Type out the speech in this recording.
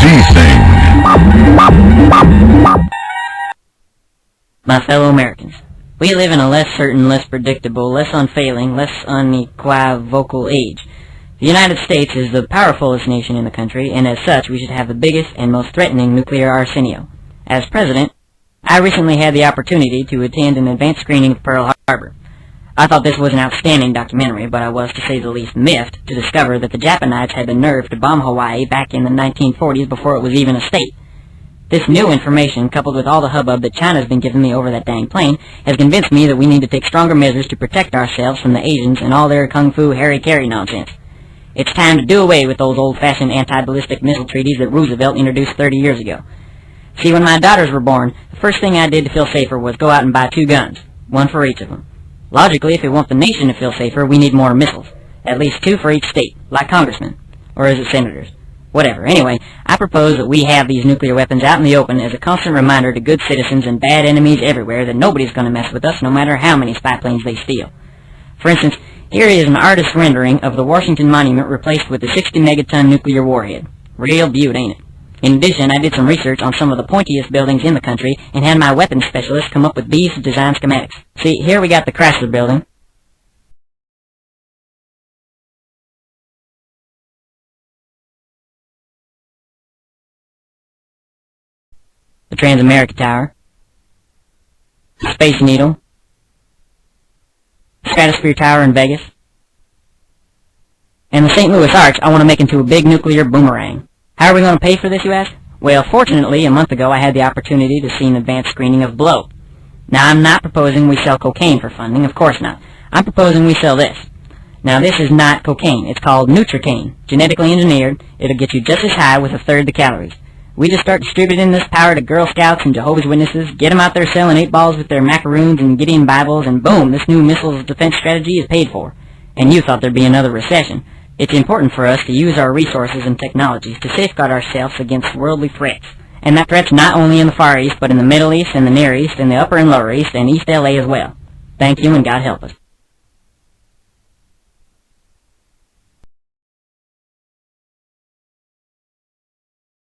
Zthing. My fellow Americans, we live in a less certain, less predictable, less unfailing, less unequivocal age. The United States is the powerfulest nation in the country, and as such, we should have the biggest and most threatening nuclear arsenal. As President, I recently had the opportunity to attend an advanced screening of Pearl Harbor. I thought this was an outstanding documentary, but I was, to say the least, miffed to discover that the Japanites had the nerve to bomb Hawaii back in the 1940s before it was even a state. This new information, coupled with all the hubbub that China's been giving me over that dang plane, has convinced me that we need to take stronger measures to protect ourselves from the Asians and all their kung fu harry-carry nonsense. It's time to do away with those old-fashioned anti-ballistic missile treaties that Roosevelt introduced 30 years ago. See, when my daughters were born, the first thing I did to feel safer was go out and buy 2 guns, one for each of them. Logically, if we want the nation to feel safer, we need more missiles. At least 2 for each state, like congressmen. Or is it senators? Whatever. Anyway, I propose that we have these nuclear weapons out in the open as a constant reminder to good citizens and bad enemies everywhere that nobody's going to mess with us no matter how many spy planes they steal. For instance, here is an artist's rendering of the Washington Monument replaced with a 60-megaton nuclear warhead. Real beaut, ain't it? In addition, I did some research on some of the pointiest buildings in the country and had my weapons specialist come up with these design schematics. See, here we got the Chrysler Building, the Transamerica Tower, the Space Needle, the Stratosphere Tower in Vegas, and the St. Louis Arch I want to make into a big nuclear boomerang. How are we going to pay for this, you ask? Well, fortunately, a month ago I had the opportunity to see an advanced screening of Blow. Now, I'm not proposing we sell cocaine for funding, of course not. I'm proposing we sell this. Now, this is not cocaine. It's called Nutricane. Genetically engineered, it'll get you just as high with 1/3 the calories. We just start distributing this power to Girl Scouts and Jehovah's Witnesses, get them out there selling 8 balls with their macaroons and Gideon Bibles, and boom, this new missiles defense strategy is paid for. And you thought there'd be another recession. It's important for us to use our resources and technologies to safeguard ourselves against worldly threats. And that threat's not only in the Far East, but in the Middle East and the Near East and the Upper and Lower East and East LA as well. Thank you, and God help us.